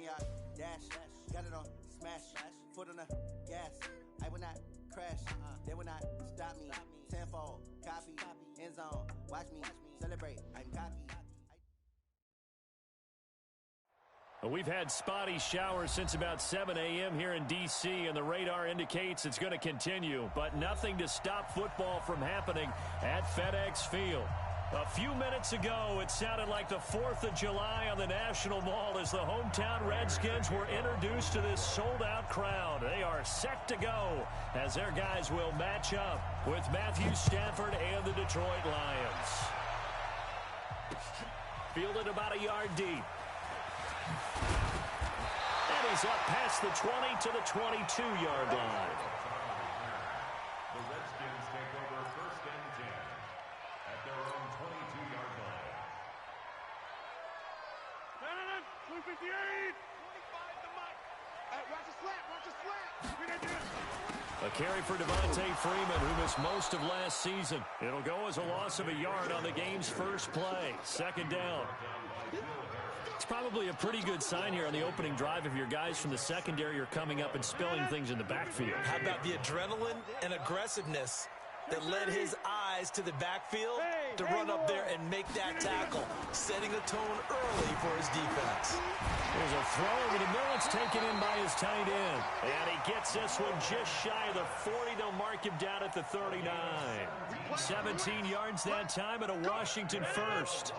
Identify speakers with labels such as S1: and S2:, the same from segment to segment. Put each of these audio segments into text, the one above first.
S1: 20-yard dash. Got it on smash. Foot on the gas. I will not crash. They will not stop me. Tenfold. Copy. End zone. Watch me. Celebrate. I'm cocky.
S2: We've had spotty showers since about 7 a.m. here in D.C., and the radar indicates it's going to continue, but nothing to stop football from happening at FedEx Field. A few minutes ago, it sounded like the 4th of July on the National Mall as the hometown Redskins were introduced to this sold-out crowd. They are set to go as their guys will match up with Matthew Stafford and the Detroit Lions. Fielded about a yard deep. And he's up past the 20 to the 22-yard line.
S3: The Redskins take over 1st and 10 at their own 22-yard line.
S4: 258. 25 to Mike. Watch the slap. Watch the slap.
S2: A carry for Devontae Freeman, who missed most of last season. It'll go as a loss of a yard on the game's first play. 2nd down. It's probably a pretty good sign here on the opening drive if your guys from the secondary are coming up and spilling things in the backfield.
S5: How about the adrenaline and aggressiveness that led his eyes to the backfield to run up there and make that tackle, setting the tone early for his defense.
S2: There's a throw over the middle. It's taken in by his tight end. And he gets this one just shy of the 40. They'll mark him down at the 39. 17 yards that time at a Washington first.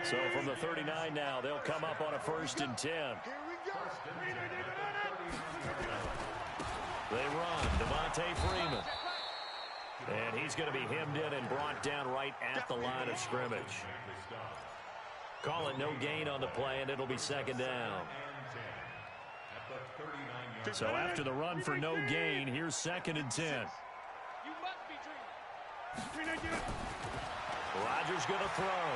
S2: So from the 39 now, they'll come up on a 1st and 10. They run. Devontae Freeman. And he's going to be hemmed in and brought down right at the line of scrimmage. Call it no gain on the play, and it'll be 2nd down. So after the run for no gain, here's 2nd and 10.
S4: You must be dreaming.
S2: Rodgers going to throw.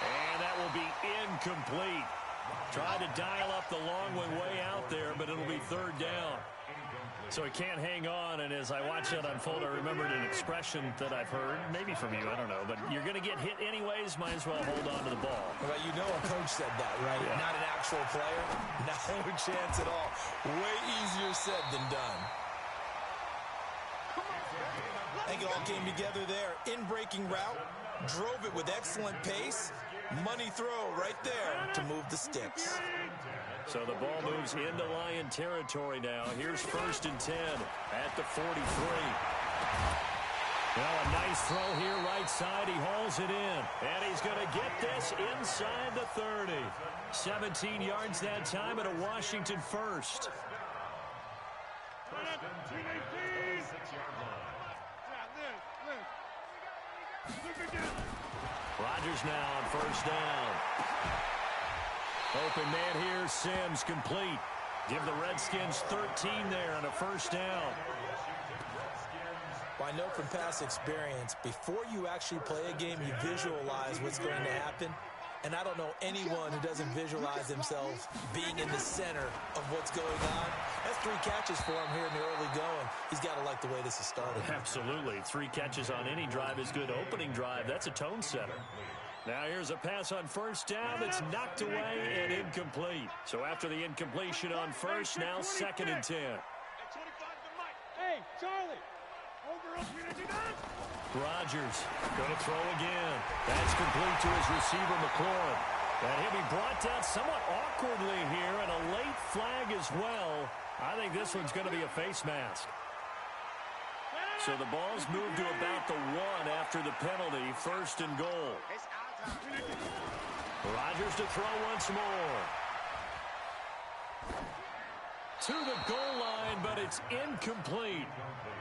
S2: And that will be incomplete. Tried to dial up the long one way out there, but it'll be 3rd down. So he can't hang on, and as I watch that unfold, I remembered an expression that I've heard, maybe from you, I don't know, but you're going to get hit anyways, might as well hold on to the ball.
S5: Well, you know a coach said that, right?
S2: Yeah.
S5: Not an actual player. No chance at all. Way easier said than done. I think it all came together there. In-breaking route, drove it with excellent pace. Money throw right there to move the sticks.
S2: So the ball moves into Lion territory now. Here's 1st and 10 at the 43. Well, a nice throw here right side. He hauls it in. And he's going to get this inside the 30. 17 yards that time at a Washington 1st. Rodgers now on 1st down. Open man here, Sims, complete. Give the Redskins 13 there on a 1st down.
S5: Well, I know from past experience, before you actually play a game, you visualize what's going to happen. And I don't know anyone who doesn't visualize themselves being in the center of what's going on. That's 3 catches for him here in the early going. He's got to like the way this has started.
S2: Absolutely. 3 catches on any drive is good. Opening drive, that's a tone setter. Now here's a pass on 1st down that's knocked away and incomplete. So after the incompletion on 1st, now 2nd and 10.
S4: Hey, Charlie.
S2: Rodgers going to throw again. That's complete to his receiver, McLaurin. And he'll be brought down somewhat awkwardly here, and a late flag as well. I think this one's going to be a face mask. So the ball's moved to about the 1 after the penalty, 1st and goal. Rodgers to throw once more. To the goal line, but it's incomplete.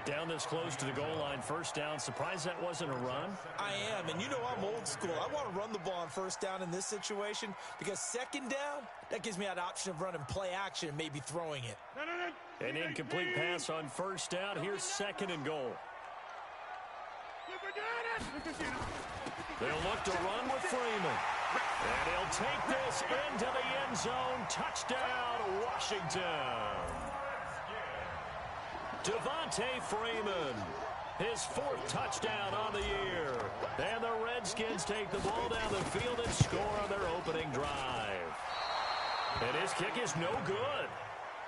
S2: Down this close to the goal line, 1st down. Surprised that wasn't a run?
S5: I am, and you know I'm old school. I want to run the ball on 1st down in this situation because 2nd down, that gives me that option of running play action and maybe throwing it.
S2: An incomplete pass on 1st down. Here's 2nd and goal. They'll look to run with Freeman. And he'll take this into the end zone. Touchdown, Washington. Devontae Freeman, his 4th touchdown on the year. And the Redskins take the ball down the field and score on their opening drive. And his kick is no good.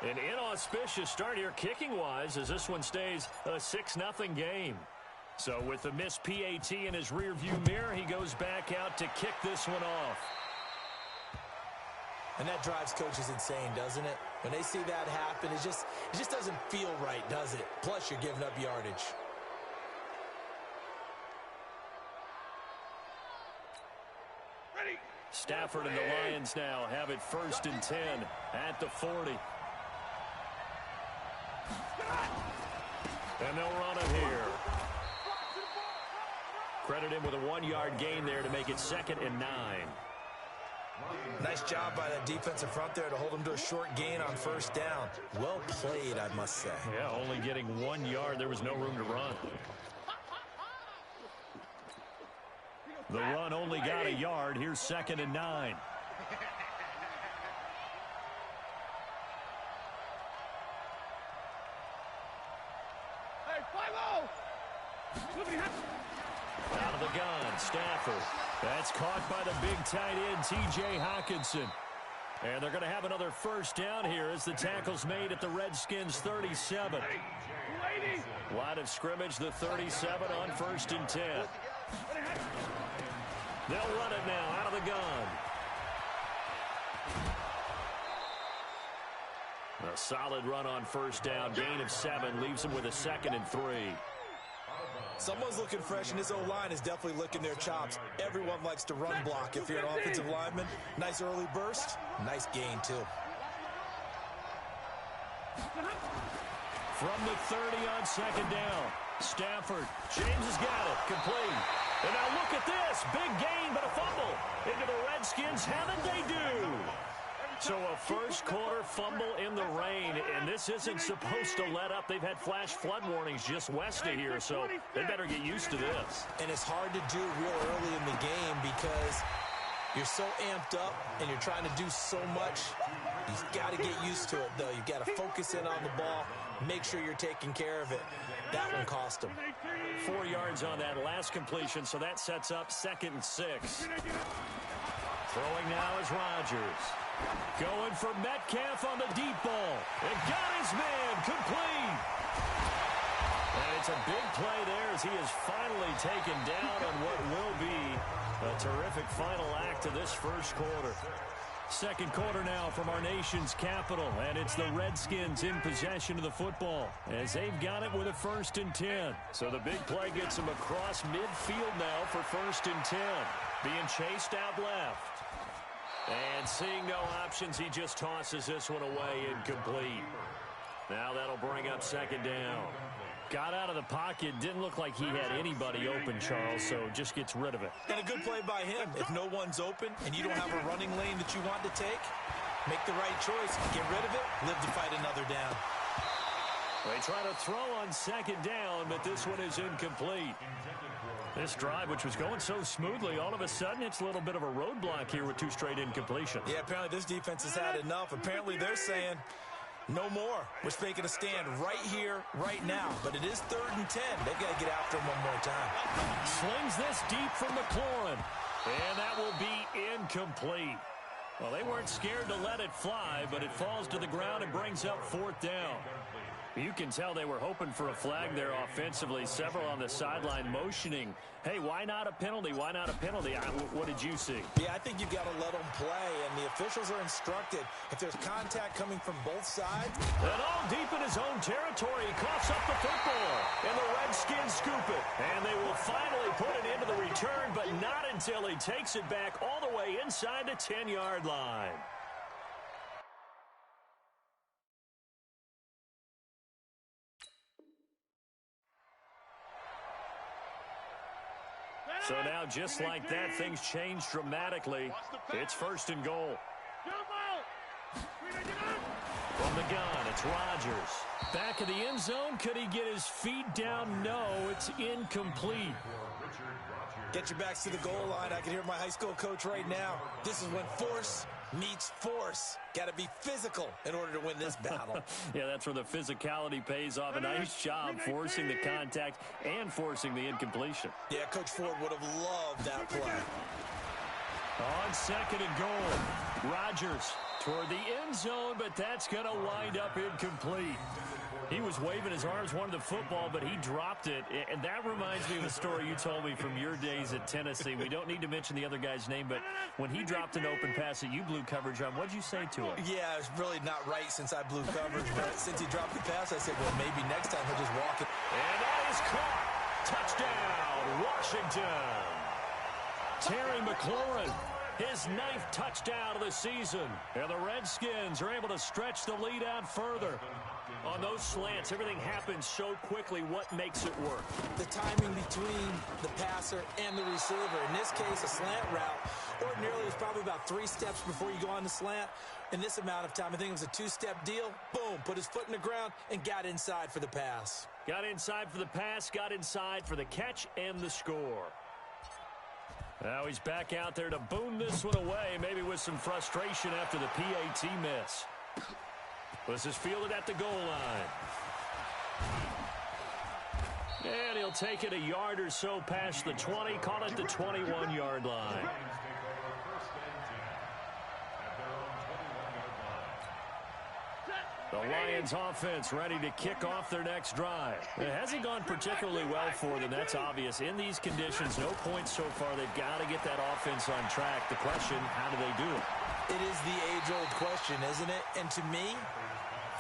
S2: An inauspicious start here kicking-wise as this one stays a 6-0 game. So with the missed PAT in his rearview mirror, he goes back out to kick this one off.
S5: And that drives coaches insane, doesn't it? When they see that happen, it just doesn't feel right, does it? Plus, you're giving up yardage.
S4: Ready.
S2: Stafford and the Lions now have it 1st and 10 at the 40. And they'll run it here. Credit him with a 1-yard gain there to make it 2nd and 9.
S5: Nice job by that defensive front there to hold him to a short gain on 1st down. Well played, I must say.
S2: Yeah, only getting 1 yard. There was no room to run. The run only got a yard. Here's 2nd and 9.
S4: Hey, 5-0.
S2: Out of the gun, Stafford. That's caught by the big tight end, T.J. Hockenson. And they're going to have another 1st down here as the tackle's made at the Redskins' 37. Line of scrimmage, the 37 on 1st and 10. They'll run it now out of the gun. A solid run on 1st down. Gain of 7 leaves them with a 2nd and 3.
S5: Someone's looking fresh, and his O-line is definitely licking their chops. Everyone likes to run block if you're an offensive lineman. Nice early burst. Nice gain, too.
S2: From the 30 on 2nd down. Stafford. James has got it. Complete. And now look at this. Big gain, but a fumble. Into the Redskins' haven't they do? So a 1st quarter fumble in the rain, and this isn't supposed to let up. They've had flash flood warnings just west of here, so they better get used to this.
S5: And it's hard to do real early in the game because you're so amped up and you're trying to do so much. You've got to get used to it, though. You've got to focus in on the ball, make sure you're taking care of it. That one cost them.
S2: 4 yards on that last completion, so that sets up 2nd and 6. Throwing now is Rodgers. Going for Metcalf on the deep ball. And got his man complete. And it's a big play there as he is finally taken down on what will be a terrific final act of this 1st quarter. 2nd quarter now from our nation's capital, and it's the Redskins in possession of the football as they've got it with a 1st and 10. So the big play gets them across midfield now for 1st and 10. Being chased out left. And seeing no options, he just tosses this one away incomplete. Now that'll bring up 2nd down. Got out of the pocket. Didn't look like he had anybody open, Charles, so just gets rid of it.
S5: And a good play by him. If no one's open and you don't have a running lane that you want to take, make the right choice. Get rid of it. Live to fight another down.
S2: They try to throw on 2nd down, but this one is incomplete. This drive, which was going so smoothly, all of a sudden it's a little bit of a roadblock here with 2 straight incompletions.
S5: Yeah, apparently this defense has had enough. Apparently they're saying no more. We're making a stand right here, right now. But it is 3rd and 10. They've got to get after him one more time.
S2: Slings this deep from McLaurin. And that will be incomplete. Well, they weren't scared to let it fly, but it falls to the ground and brings up 4th down. You can tell they were hoping for a flag there offensively. Several on the sideline motioning, hey, why not a penalty? Why not a penalty? What did you see?
S5: Yeah, I think you've got to let them play, and the officials are instructed. If there's contact coming from both sides.
S2: And all deep in his own territory, he coughs up the football. And the Redskins scoop it. And they will finally put it into the return, but not until he takes it back all the way inside the 10-yard line. So now, just like that, things change dramatically. It's 1st and goal. From the gun, it's Rodgers. Back of the end zone. Could he get his feet down? No, it's incomplete.
S5: Get your backs to the goal line. I can hear my high school coach right now. This is when force meets force. Got to be physical in order to win this battle.
S2: Yeah, that's where the physicality pays off. A nice job forcing the contact and forcing the incompletion.
S5: Yeah, Coach Ford would have loved that play.
S2: On 2nd and goal, Rodgers toward the end zone, but that's going to wind up incomplete. He was waving his arms, wanted the football, but he dropped it. And that reminds me of a story you told me from your days at Tennessee. We don't need to mention the other guy's name, but when he dropped an open pass that you blew coverage on, what'd you say to him?
S5: Yeah, it's really not right since I blew coverage, but since he dropped the pass, I said, well, maybe next time he'll just walk it.
S2: And that is caught. Touchdown, Washington. Terry McLaurin, his 9th touchdown of the season. And the Redskins are able to stretch the lead out further. On those slants, everything happens so quickly. What makes it work?
S5: The timing between the passer and the receiver. In this case, a slant route. Ordinarily, it's probably about 3 steps before you go on the slant. In this amount of time, I think it was a 2-step deal. Boom, put his foot in the ground and got inside for the pass.
S2: Got inside for the pass, got inside for the catch and the score. Now he's back out there to boom this one away, maybe with some frustration after the PAT miss. This is fielded at the goal line. And he'll take it a yard or so past the 20, call it the 21-yard line. The Lions offense ready to kick off their next drive. It hasn't gone particularly well for them. That's obvious. In these conditions, no points so far. They've got to get that offense on track. The question, how do they do it?
S5: It is the age-old question, isn't it? And to me,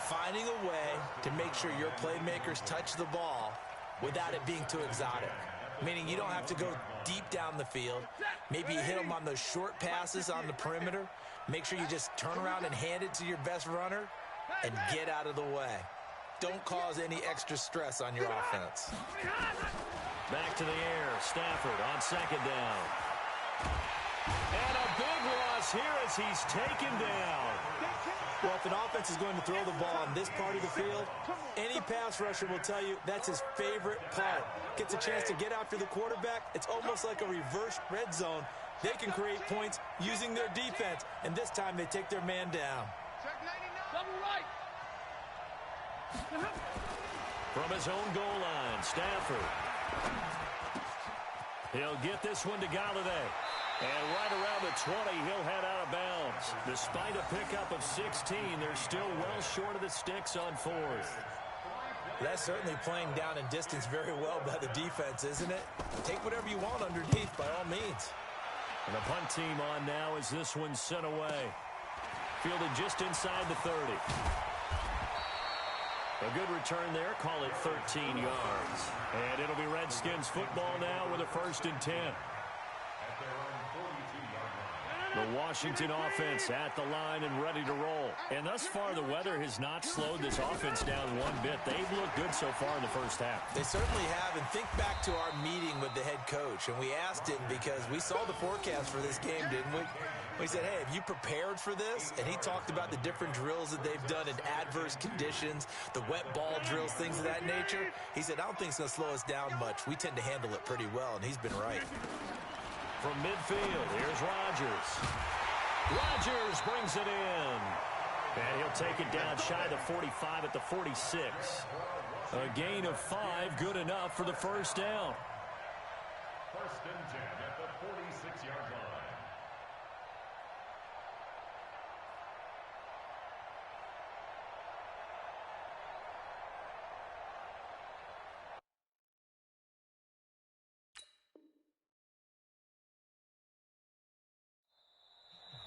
S5: finding a way to make sure your playmakers touch the ball without it being too exotic. Meaning you don't have to go deep down the field. Maybe you hit them on those short passes on the perimeter. Make sure you just turn around and hand it to your best runner and get out of the way. Don't cause any extra stress on your offense.
S2: Back to the air. Stafford on second down. And a big loss here as he's taken down.
S5: Well, if an offense is going to throw the ball on this part of the field, any pass rusher will tell you that's his favorite part. Gets a chance to get after the quarterback. It's almost like a reverse red zone. They can create points using their defense, and this time they take their man down.
S2: From his own goal line, Stafford. He'll get this one to Galladay. And right around the 20, he'll head out of bounds. Despite a pickup of 16, they're still well short of the sticks on 4th.
S5: That's certainly playing down in distance very well by the defense, isn't it? Take whatever you want underneath, by all means.
S2: And the punt team on now as this one's sent away. Fielded just inside the 30. A good return there. Call it 13 yards. And it'll be Redskins football now with a 1st and 10. The Washington offense at the line and ready to roll. And thus far, the weather has not slowed this offense down one bit. They've looked good so far in the first half.
S5: They certainly have. And think back to our meeting with the head coach. And we asked him because we saw the forecast for this game, didn't we? We said, hey, have you prepared for this? And he talked about the different drills that they've done in adverse conditions, the wet ball drills, things of that nature. He said, I don't think it's going to slow us down much. We tend to handle it pretty well, and he's been right.
S2: From midfield, here's Rodgers. Rodgers brings it in. And he'll take it down shy of the 45 at the 46. A gain of 5, good enough for the 1st down.
S3: 1st and 10 at the 46-yard line.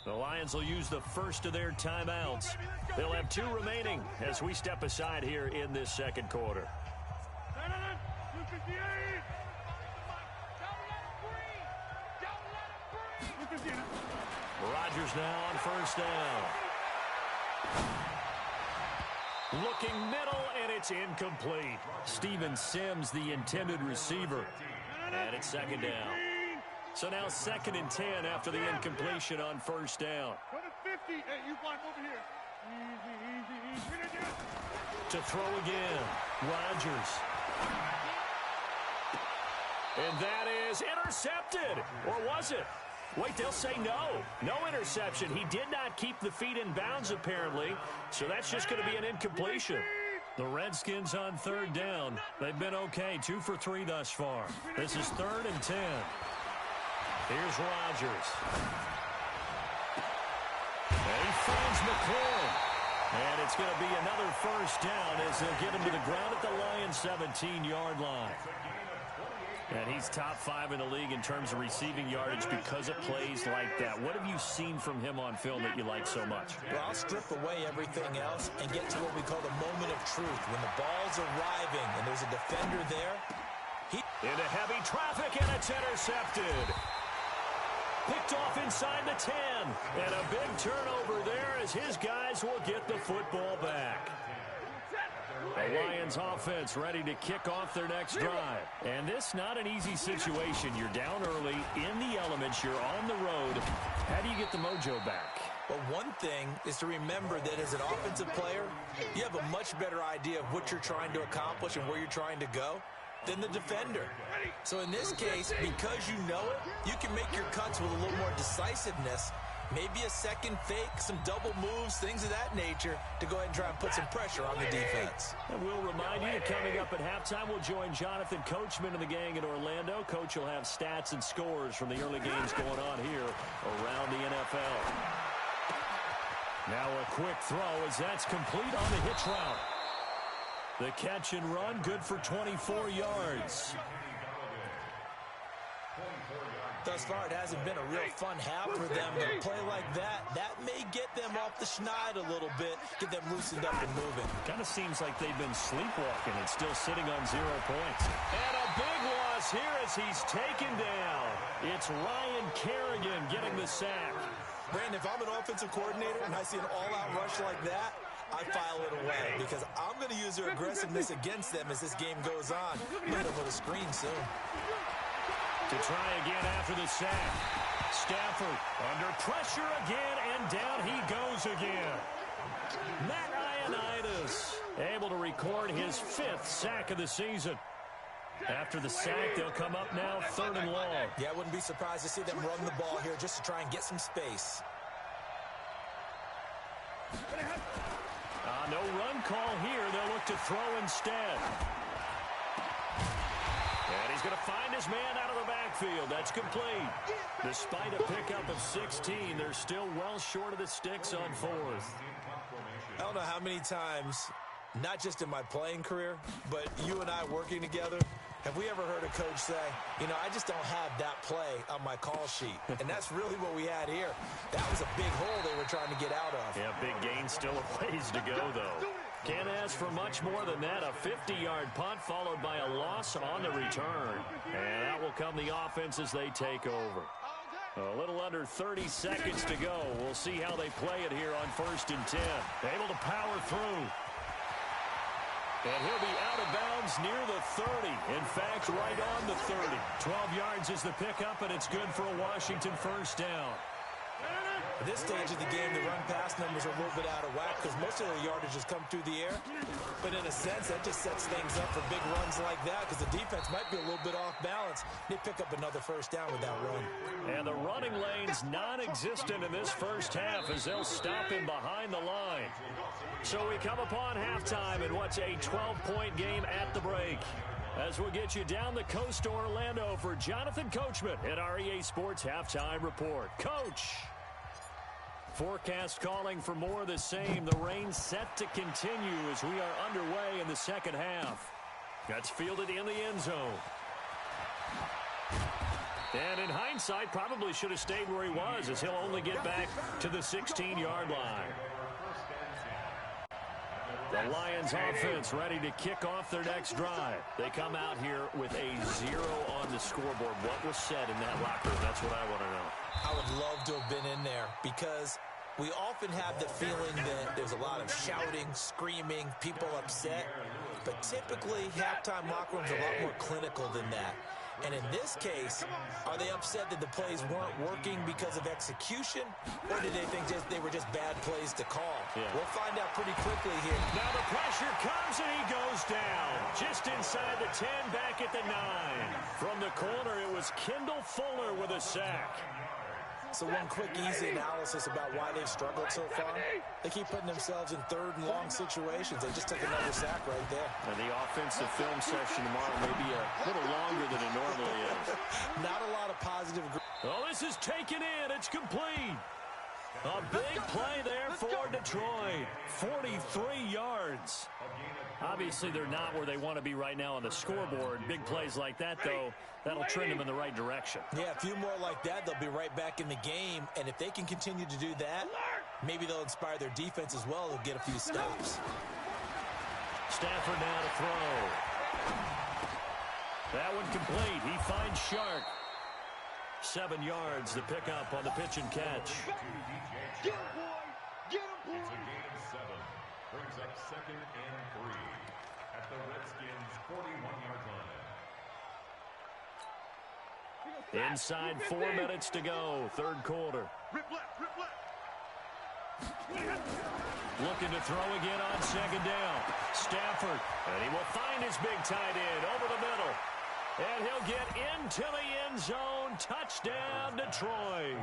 S2: The Lions will use the first of their timeouts. They'll have 2 remaining as we step aside here in this 2nd quarter. Rodgers now on 1st down. Looking middle, and it's incomplete. Steven Sims, the intended receiver. And it's 2nd down. So now 2nd and 10 after the incompletion on 1st down.
S4: Go to 50. Hey, you blind over here. Easy.
S2: To throw again, Rodgers. And that is intercepted. Or was it? Wait, they'll say no. No interception. He did not keep the feet in bounds, apparently. So that's just going to be an incompletion. The Redskins on 3rd down. They've been okay. 2 for 3 thus far. This is 3rd and 10. Here's Rodgers. And he finds McCoy. And it's going to be another first down as they'll get him to the ground at the Lions' 17-yard line. And he's top 5 in the league in terms of receiving yardage because of plays like that. What have you seen from him on film that you like so much?
S5: Well, I'll strip away everything else and get to what we call the moment of truth. When the ball's arriving and there's a defender there.
S2: Into heavy traffic, and it's intercepted. Picked off inside the 10. And a big turnover there as his guys will get the football back. The Lions offense ready to kick off their next drive. And this not an easy situation. You're down early, in the elements, you're on the road. How do you get the mojo back?
S5: Well, one thing is to remember that as an offensive player, you have a much better idea of what you're trying to accomplish and where you're trying to go than the defender. So in this case, because you know it, you can make your cuts with a little more decisiveness. Maybe a second fake, some double moves, things of that nature to go ahead and try and put some pressure on the defense.
S2: And we'll remind you that coming up at halftime, we'll join Jonathan Coachman and the gang in Orlando. Coach will have stats and scores from the early games going on here around the NFL. Now a quick throw as that's complete on the hitch route. The catch and run, good for 24 yards.
S5: Thus far, it hasn't been a real fun half for them. But a play like that may get them off the schneid a little bit, get them loosened up and moving.
S2: Kind of seems like they've been sleepwalking and still sitting on 0 points. And a big loss here as he's taken down. It's Ryan Kerrigan getting the sack.
S5: Brandon, if I'm an offensive coordinator and I see an all-out rush like that, I file it away because I'm going to use their aggressiveness against them as this game goes on. Hit them with a screen soon.
S2: To try again after the sack. Stafford under pressure again, and down he goes again. Matt Ioannidis able to record his 5th sack of the season. After the sack, they'll come up now 3rd and long.
S5: Yeah, I wouldn't be surprised to see them run the ball here just to try and get some space.
S2: No run call here. They'll look to throw instead. And he's going to find his man out of the backfield. That's complete. Despite a pickup of 16, they're still well short of the sticks on 4th.
S5: I don't know how many times, not just in my playing career, but you and I working together, have we ever heard a coach say, you know, I just don't have that play on my call sheet. And that's really what we had here. That was a big hole they were trying to get out of.
S2: Yeah, big gain, still a ways to go, though. Can't ask for much more than that. A 50-yard punt followed by a loss on the return. And that will come the offense as they take over. A little under 30 seconds to go. We'll see how they play it here on 1st and 10. Able to power through. And he'll be out of bounds near the 30. In fact, right on the 30. 12 yards is the pickup, and it's good for a Washington first down.
S5: At this stage of the game, the run-pass numbers are a little bit out of whack because most of their yardage has come through the air. But in a sense, that just sets things up for big runs like that because the defense might be a little bit off balance. They pick up another first down with that run.
S2: And the running lane's non-existent in this first half as they'll stop him behind the line. So we come upon halftime in what's a 12-point game at the break. As we'll get you down the coast to Orlando for Jonathan Coachman at our EA Sports Halftime Report. Coach! Forecast calling for more of the same. The rain set to continue as we are underway in the second half. That's fielded in the end zone. And in hindsight, probably should have stayed where he was as he'll only get back to the 16-yard line. The Lions offense ready to kick off their next drive. They come out here with a 0 on the scoreboard. What was said in that locker room? That's what I want to know.
S5: I would love to have been in there because we often have the feeling that there's a lot of shouting, screaming, people upset. But typically, halftime locker rooms are a lot more clinical than that. And in this case, are they upset that the plays weren't working because of execution? Or did they think they were just bad plays to call?
S2: Yeah.
S5: We'll find out pretty quickly here.
S2: Now the pressure comes and he goes down. Just inside the 10, back at the 9. From the corner, it was Kendall Fuller with a sack.
S5: So one quick, easy analysis about why they've struggled so far. They keep putting themselves in 3rd and long situations. They just took another sack right there.
S2: And the offensive film session tomorrow may be a little longer than it normally is.
S5: Not a lot of positive.
S2: Oh, this is taken in. It's complete. A big play there for Detroit. 43 yards. Obviously, they're not where they want to be right now on the scoreboard. Big plays like that, though, that'll trend them in the right direction.
S5: Yeah, a few more like that, they'll be right back in the game. And if they can continue to do that, maybe they'll inspire their defense as well. They'll get a few stops.
S2: Stafford now to throw. That one complete. He finds Shark. 7 yards to pick up on the pitch and catch.
S4: Get him, boy! Get him, boy!
S3: It's a gain of 7. Brings up 2nd and 3 at the Redskins' 41-yard line.
S2: Inside 4 minutes to go, third quarter.
S4: Rip left, rip left.
S2: Looking to throw again on 2nd down. Stafford, and he will find his big tight end over the middle. And he'll get into the end zone. Touchdown, Detroit.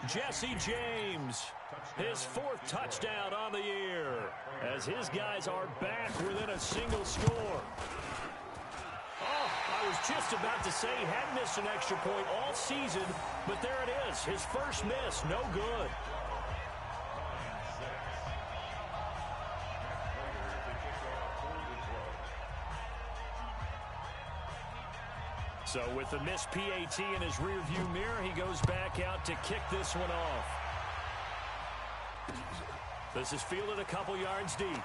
S2: Jesse James, his 4th touchdown on the year, as his guys are back within a single score. Oh, I was just about to say he hadn't missed an extra point all season, but there it is. His first miss, no good. So with the missed PAT in his rearview mirror, he goes back out to kick this one off. This is fielded a couple yards deep. And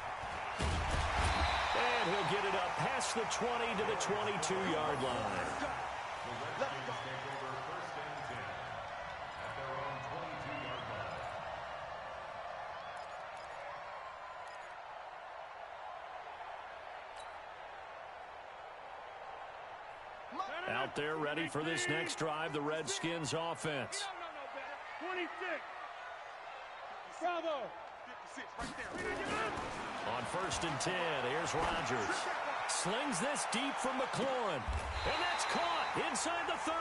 S2: he'll get it up past the 20 to the 22-yard line.
S3: The Redskins take over 1st and 10 at their own 22-yard line.
S2: Out there ready for this next drive, the Redskins offense.
S4: 26. Bravo. 56 right there.
S2: On 1st and 10, here's Rodgers. Slings this deep from McLaurin. And that's caught inside the 30.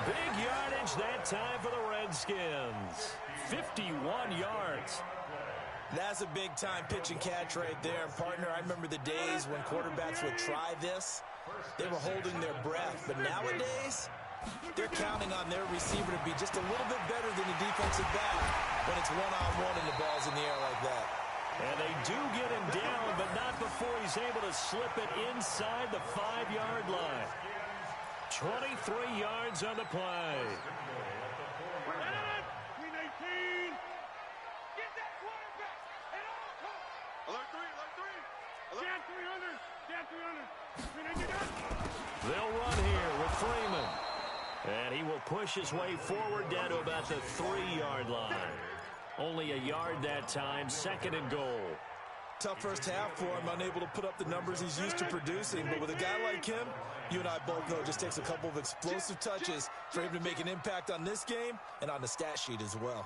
S2: Big yardage that time for the Redskins. 51 yards.
S5: That's a big-time pitch and catch right there. And, partner, I remember the days when quarterbacks would try this. They were holding their breath. But nowadays, they're counting on their receiver to be just a little bit better than the defensive back when it's one-on-one and the ball's in the air like that.
S2: And they do get him down, but not before he's able to slip it inside the 5-yard line. 23 yards on the play.
S4: 319. Get that quarterback at all costs. Alert 3, alert 3. Jan 300. Jan 300. 399.
S2: They'll run here with Freeman. And he will push his way forward down to about the 3-yard line. Only a yard that time, 2nd and goal.
S5: Tough first half for him, unable to put up the numbers he's used to producing. But with a guy like him, you and I both know it just takes a couple of explosive touches for him to make an impact on this game and on the stat sheet as well.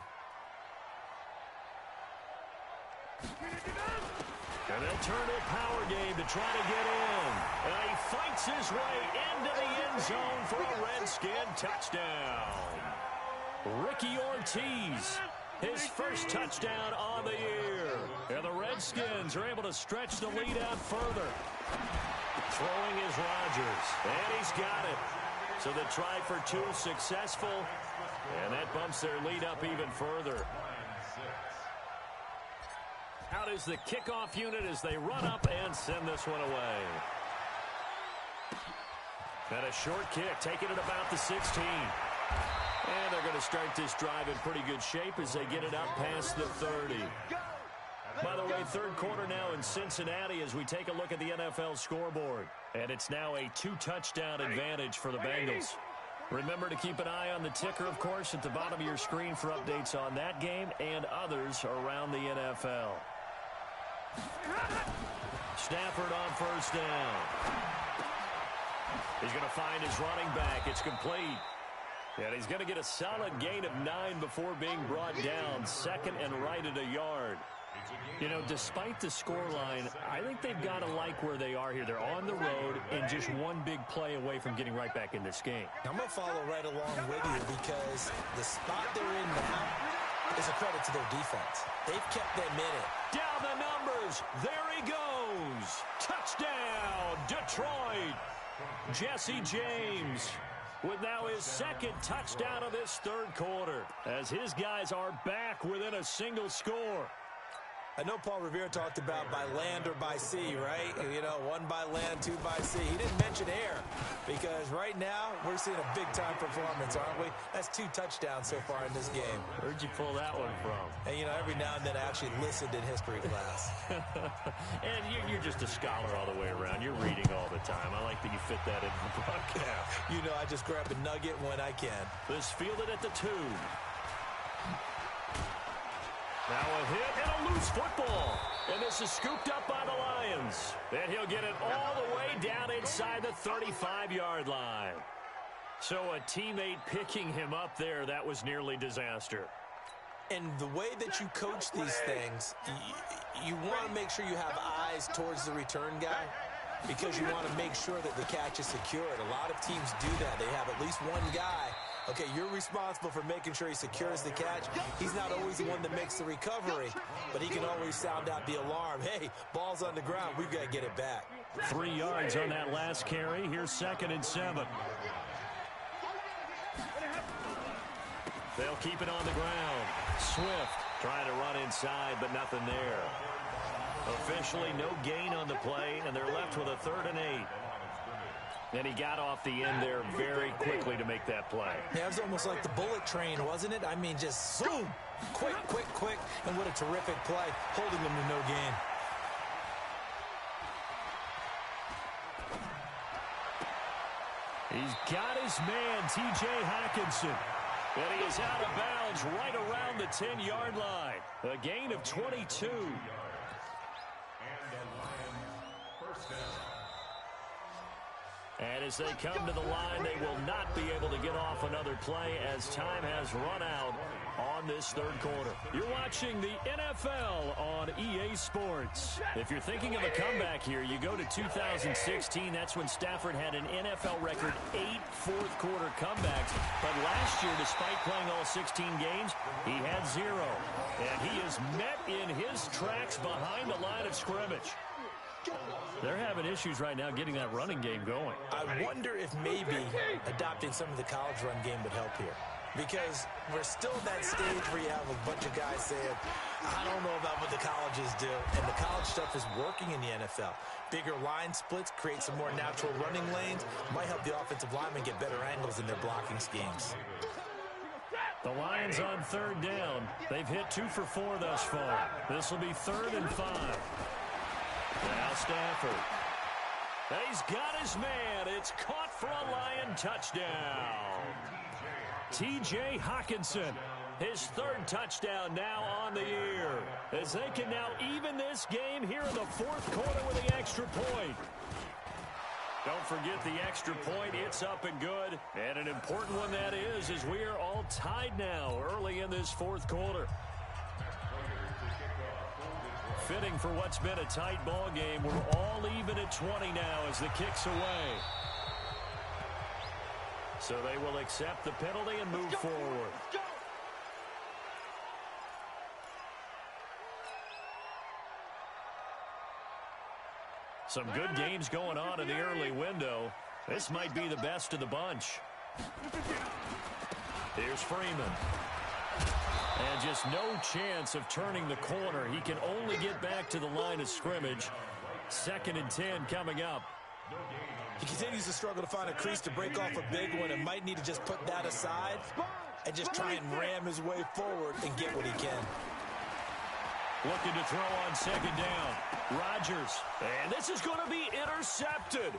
S2: And they'll turn to a power game to try to get in. And he fights his way into the end zone for a Redskin touchdown. Ricky Ortiz, his first touchdown on the year. And the Redskins are able to stretch the lead out further. Throwing is Rodgers. And he's got it. So the try for 2 successful. And that bumps their lead up even further. Out is the kickoff unit as they run up and send this one away. And a short kick, taking it about the 16. And they're going to start this drive in pretty good shape as they get it up past the 30. By the way, third quarter now in Cincinnati as we take a look at the NFL scoreboard. And it's now a 2-touchdown advantage for the Bengals. Remember to keep an eye on the ticker, of course, at the bottom of your screen for updates on that game and others around the NFL. Stafford on 1st down. He's going to find his running back. It's complete. And he's going to get a solid gain of 9 before being brought down. 2nd and right at a yard. You know, despite the scoreline, I think they've got to like where they are here. They're on the road and just one big play away from getting right back in this game.
S5: I'm going to follow right along with you because the spot they're in now is a credit to their defense. They've kept them in it.
S2: Down the numbers. There he goes. Touchdown, Detroit. Jesse James. with now his second touchdown of this third quarter, as his guys are back within a single score.
S5: I know Paul Revere talked about by land or by sea, right? You know, one by land, two by sea. He didn't mention air because right now we're seeing a big-time performance, aren't we? That's 2 touchdowns so far in this game.
S2: Where'd you pull that one from?
S5: And, you know, every now and then I actually listened in history class.
S2: And you're just a scholar all the way around. You're reading all the time. I like that you fit that in the broadcast.
S5: You know, I just grab a nugget when I can.
S2: This fielded at the 2. Now a hit and a loose football. And this is scooped up by the Lions. And he'll get it all the way down inside the 35-yard line. So a teammate picking him up there, that was nearly disaster.
S5: And the way that you coach these things, you want to make sure you have eyes towards the return guy because you want to make sure that the catch is secured. A lot of teams do that. They have at least one guy. Okay, you're responsible for making sure he secures the catch. He's not always the one that makes the recovery, but he can always sound out the alarm. Hey, ball's on the ground. We've got to get it back.
S2: 3 yards on that last carry. Here's 2nd and 7. They'll keep it on the ground. Swift trying to run inside, but nothing there. Officially no gain on the play, and they're left with a 3rd and 8. And he got off the end there very quickly to make that play.
S5: Yeah, it was almost like the bullet train, wasn't it? I mean, just zoom, quick, quick, quick, and what a terrific play, holding them to no gain.
S2: He's got his man, T.J. Hockenson. And he is out of bounds right around the 10-yard line. A gain of 22.
S3: And the Lions first down.
S2: And as they come to the line, they will not be able to get off another play as time has run out on this third quarter. You're watching the NFL on EA Sports. If you're thinking of a comeback here, you go to 2016. That's when Stafford had an NFL record 8 fourth-quarter comebacks. But last year, despite playing all 16 games, he had 0. And he is met in his tracks behind the line of scrimmage. They're having issues right now getting that running game going.
S5: I wonder if maybe adopting some of the college run game would help here. Because we're still at that stage where you have a bunch of guys saying, I don't know about what the colleges do. And the college stuff is working in the NFL. Bigger line splits create some more natural running lanes. Might help the offensive linemen get better angles in their blocking schemes.
S2: The Lions on 3rd down. They've hit 2 for 4 thus far. This will be 3rd and 5. Now Stafford. He's got his man. It's caught for a Lion touchdown. T.J. Hockenson, his 3rd touchdown now on the year. As they can now even this game here in the 4th quarter with the extra point. Don't forget the extra point. It's up and good. And an important one that is, as we are all tied now early in this 4th quarter. Fitting for what's been a tight ball game. We're all even at 20 now as the kick's away. So they will accept the penalty and move forward. Some good games going on in the early window. This might be the best of the bunch. Here's Freeman. And just no chance of turning the corner. He can only get back to the line of scrimmage. 2nd and 10 coming up.
S5: He continues to struggle to find a crease to break off a big one and might need to just put that aside and just try and ram his way forward and get what he can.
S2: Looking to throw on 2nd down. Rodgers. And this is going to be intercepted.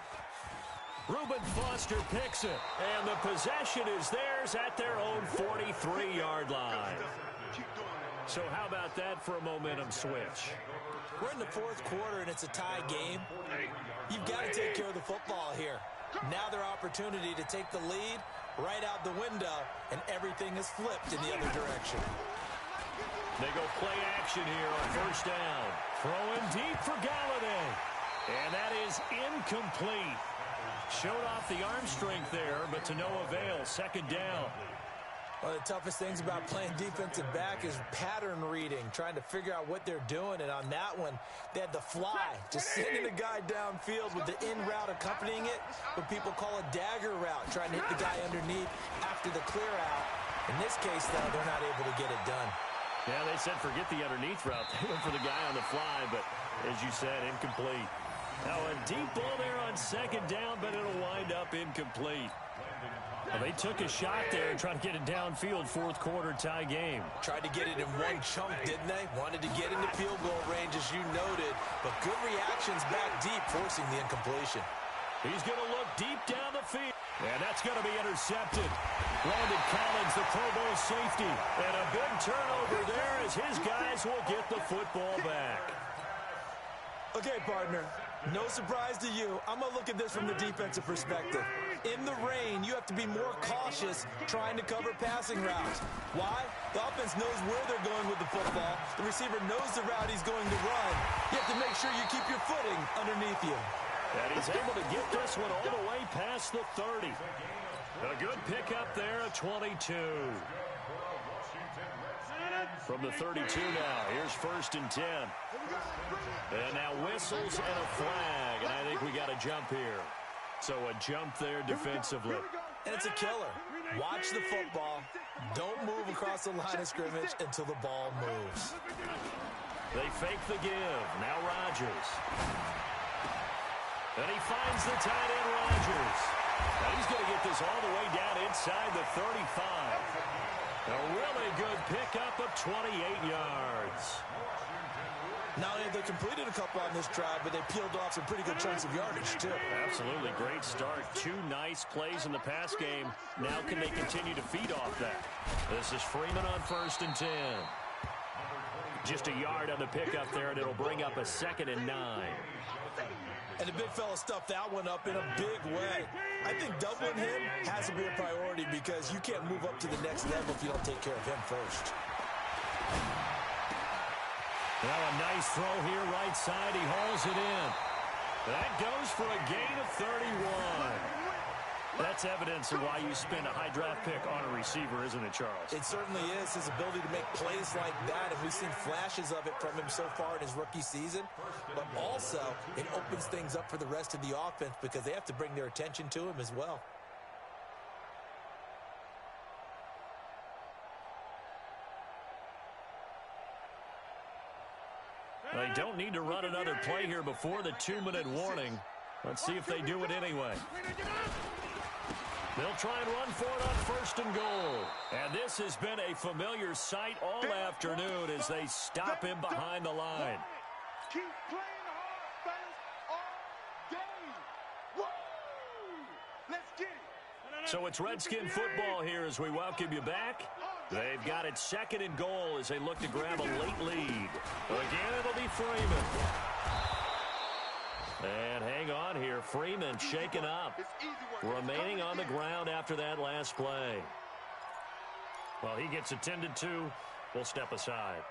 S2: Reuben Foster picks it. And the possession is theirs at their own 43-yard line. So how about that for a momentum switch?
S5: We're in the 4th quarter, and it's a tie game. You've got to take care of the football here. Now their opportunity to take the lead right out the window, and everything is flipped in the other direction.
S2: They go play action here on 1st down. Throwing deep for Galladay. And that is incomplete. Showed off the arm strength there, but to no avail. 2nd down.
S5: One of the toughest things about playing defensive back is pattern reading, trying to figure out what they're doing. And on that one, they had the fly, just sending a guy downfield with the in route accompanying it, what people call a dagger route, trying to hit the guy underneath after the clear out. In this case, though, they're not able to get it done.
S2: Yeah, they said forget the underneath route. They went for the guy on the fly, but as you said, incomplete. Now a deep ball there on second down, but it'll wind up incomplete. Well, they took a shot there and tried to get it downfield, fourth quarter tie game.
S5: Tried to get it in one chunk, didn't they? Wanted to get into field goal range, as you noted, but good reactions back deep, forcing the incompletion.
S2: He's going to look deep down the field. And that's going to be intercepted. Landon Collins, the Pro Bowl safety. And a big turnover there as his guys will get the football back.
S5: Okay, partner, no surprise to you. I'm going to look at this from the defensive perspective. In the rain, you have to be more cautious trying to cover passing routes. Why? The offense knows where they're going with the football. The receiver knows the route he's going to run. You have to make sure you keep your footing underneath you.
S2: And he's able to get this one all the way past the 30. A good pickup there, a 22. From the 32 now, here's 1st and 10. And now whistles and a flag, and I think we got a jump here. So a jump there defensively.
S5: And it's a killer. Watch the football. Don't move across the line of scrimmage until the ball moves.
S2: They fake the give. Now Rodgers. And he finds the tight end, Rodgers. And he's going to get this all the way down inside the 35. A really good pickup of 28 yards.
S5: Not only have they completed a couple on this drive, but they peeled off some pretty good chunks of yardage, too.
S2: Absolutely. Great start. 2 nice plays in the pass game. Now can they continue to feed off that? This is Freeman on 1st and 10. Just a yard on the pickup there, and it'll bring up a 2nd and 9.
S5: And the big fella stuffed that one up in a big way. I think doubling him has to be a priority because you can't move up to the next level if you don't take care of him first.
S2: Now a nice throw here, right side. He hauls it in. That goes for a gain of 31. That's evidence of why you spend a high draft pick on a receiver, isn't it, Charles?
S5: It certainly is. His ability to make plays like that, and we've seen flashes of it from him so far in his rookie season. But also, it opens things up for the rest of the offense because they have to bring their attention to him as well.
S2: They don't need to run another play here before the 2-minute warning. Let's see if they do it anyway. They'll try and run for it on 1st and goal. And this has been a familiar sight all afternoon as they stop him behind the line.
S4: Keep playing hard, fellas, all day. Woo! Let's get it.
S2: So it's Redskin football here as we welcome you back. They've got it 2nd and goal as they look to grab a late lead. Again, it'll be Freeman. And hang on here. Freeman shaken up. Remaining on the ground after that last play. Well, he gets attended to. We'll step aside.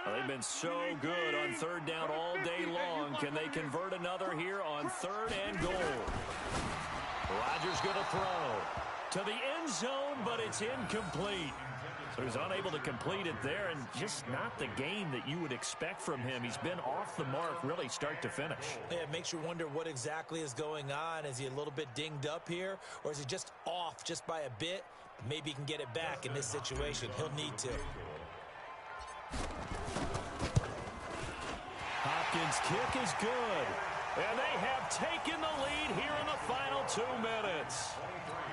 S2: Well, they've been so good on 3rd down all day long. Can they convert another here on 3rd and goal? Rodgers going to throw to the end zone, but it's incomplete. So he's unable to complete it there, and just not the game that you would expect from him. He's been off the mark really start to finish.
S5: Yeah, it makes you wonder what exactly is going on. Is he a little bit dinged up here, or is he just off just by a bit? Maybe he can get it back in this situation. He'll need to.
S2: Hopkins' kick is good. And they have taken the lead here in the final 2 minutes.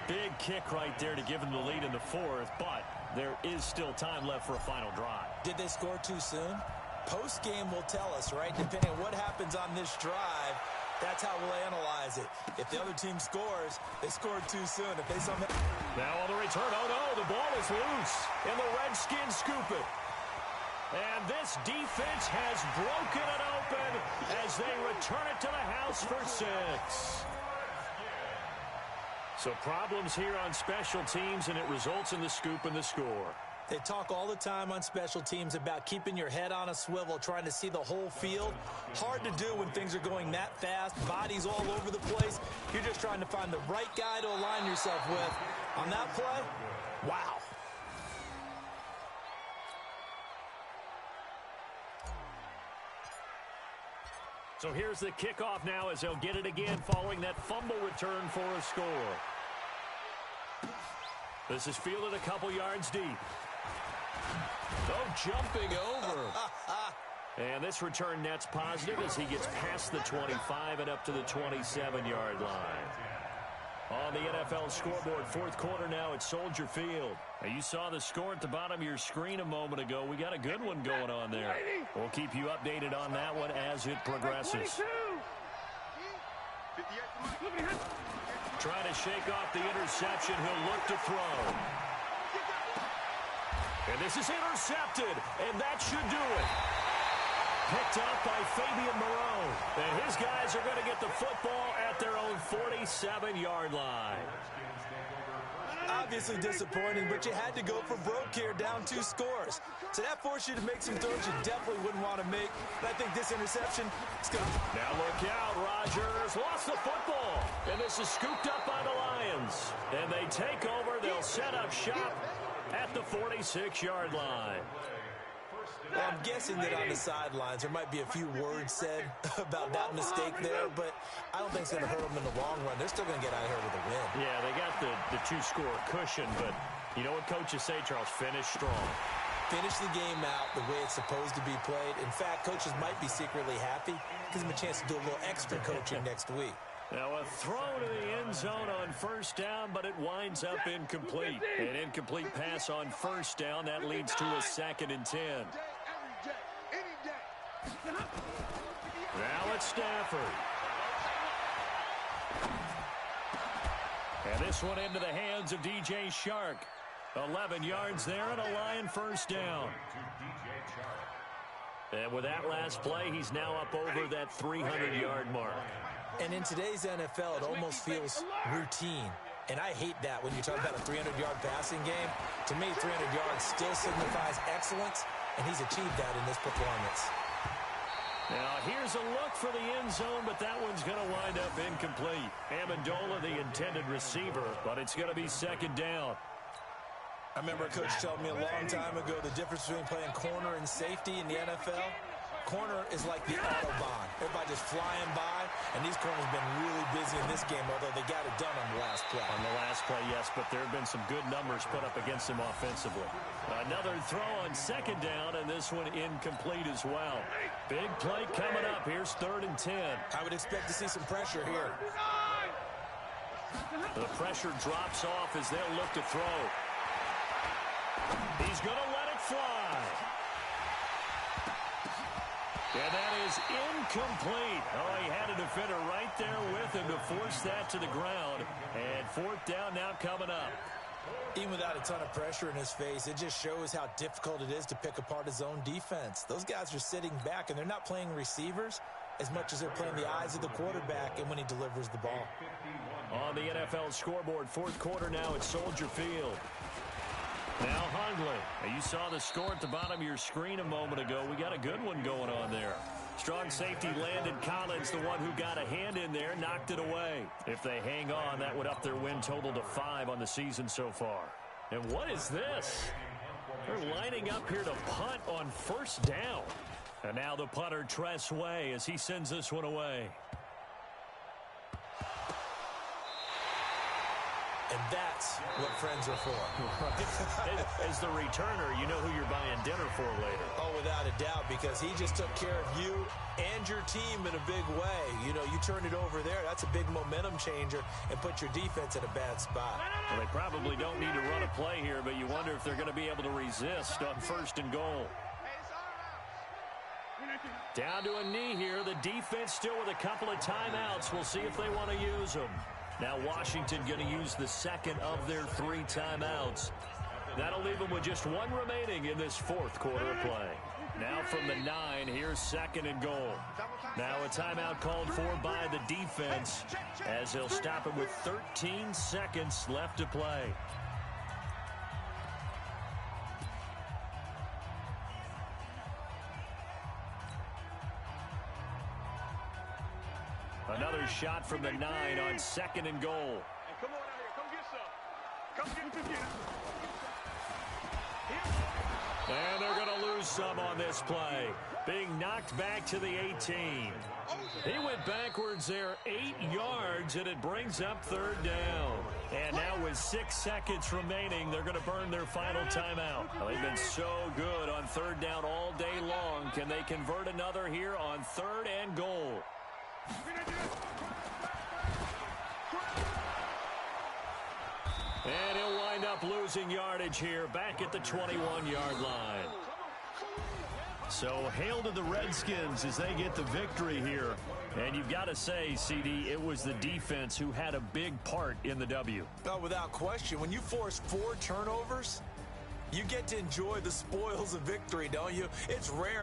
S2: Big kick right there to give them the lead in the 4th, but there is still time left for a final drive.
S5: Did they score too soon? Post-game will tell us, right? Depending on what happens on this drive, that's how we'll analyze it. If the other team scores, they scored too soon. If they somehow...
S2: Now on the return, oh no, the ball is loose. And the Redskins scoop it. And this defense has broken it open as they return it to the house for 6. So problems here on special teams, and it results in the scoop and the score.
S5: They talk all the time on special teams about keeping your head on a swivel, trying to see the whole field. Hard to do when things are going that fast, bodies all over the place. You're just trying to find the right guy to align yourself with. On that play, Wow.
S2: So here's the kickoff now as they'll get it again following that fumble return for a score. This is fielded a couple yards deep. Oh, jumping over. And this return net's positive as he gets past the 25 and up to the 27-yard line. On the NFL scoreboard, fourth quarter now at Soldier Field. Now, you saw the score at the bottom of your screen a moment ago. We got a good one going on there. We'll keep you updated on that one as it progresses. Trying to shake off the interception. He'll look to throw. And this is intercepted, and that should do it. Picked up by Fabian Moreau. And his guys are going to get the football at their own 47-yard line.
S5: Obviously disappointing, but you had to go for broke here, down 2 scores. So that forced you to make some throws you definitely wouldn't want to make. But I think this interception is going to...
S2: Now look out, Rodgers lost the football. And this is scooped up by the Lions. And they take over. They'll set up shop at the 46-yard line.
S5: Well, I'm guessing that on the sidelines there might be a few words said about that mistake there, but I don't think it's going to hurt them in the long run. They're still going to get out of here with a win.
S2: Yeah, they got the 2-score cushion, but you know what coaches say, Charles? Finish strong.
S5: Finish the game out the way it's supposed to be played. In fact, coaches might be secretly happy. Gives them a chance to do a little extra coaching next week.
S2: Now a throw to the end zone on first down, but it winds up incomplete. An incomplete pass on first down. That leads to a 2nd and 10. Now it's Stafford. And this one into the hands of DJ Shark. 11 yards there and a Lion first down. And with that last play, he's now up over that 300-yard mark.
S5: And in today's NFL, it almost feels routine. And I hate that when you talk about a 300-yard passing game. To me, 300 yards still signifies excellence, and he's achieved that in this performance.
S2: Now, here's a look for the end zone, but that one's going to wind up incomplete. Amendola, the intended receiver, but it's going to be 2nd down.
S5: I remember a coach telling me a long time ago the difference between playing corner and safety in the NFL. Corner is like the Autobahn. Everybody just flying by, and these corners have been really busy in this game, although they got it done on the last play.
S2: On the last play, yes, but there have been some good numbers put up against them offensively. Another throw on 2nd down, and this one incomplete as well. Big play coming up. Here's 3rd and 10.
S5: I would expect to see some pressure here.
S2: The pressure drops off as they'll look to throw. He's going to let it fly. And that is incomplete. Oh, he had a defender right there with him to force that to the ground. And 4th down now coming up.
S5: Even without a ton of pressure in his face, it just shows how difficult it is to pick apart his own defense. Those guys are sitting back, and they're not playing receivers as much as they're playing the eyes of the quarterback and when he delivers the ball.
S2: On the NFL scoreboard, fourth quarter now at Soldier Field. Now Hundley. Now you saw the score at the bottom of your screen a moment ago. We got a good one going on there. Strong safety Landon Collins, the one who got a hand in there, knocked it away. If they hang on, that would up their win total to 5 on the season so far. And what is this? They're lining up here to punt on first down. And now the punter, Tress Way, as he sends this one away.
S5: And that's what friends are for.
S2: As the returner, you know who you're buying dinner for later.
S5: Oh, without a doubt, because he just took care of you and your team in a big way. You know, you turn it over there, that's a big momentum changer, and put your defense in a bad spot.
S2: Well, they probably don't need to run a play here, but you wonder if they're going to be able to resist on first and goal. Down to a knee here. The defense still with a couple of timeouts. We'll see if they want to use them. Now Washington going to use the second of their 3 timeouts. That'll leave them with just 1 remaining in this fourth quarter of play. Now from the 9, here's second and goal. Now a timeout called for by the defense as they'll stop it with 13 seconds left to play. Another shot from the 9 on second and goal.
S4: Hey, come on out here. Come get some. Come get some.
S2: some on this play, being knocked back to the 18. He went backwards there 8 yards, and it brings up third down. And now with 6 seconds remaining, they're going to burn their final timeout. Well, they've been so good on third down all day long. Can they convert another here on 3rd and goal? And he'll wind up losing yardage here back at the 21-yard line. So hail to the Redskins as they get the victory here. And you've got to say, CD, it was the defense who had a big part in the W.
S5: Oh, without question. When you force 4 turnovers, you get to enjoy the spoils of victory, don't you? It's rare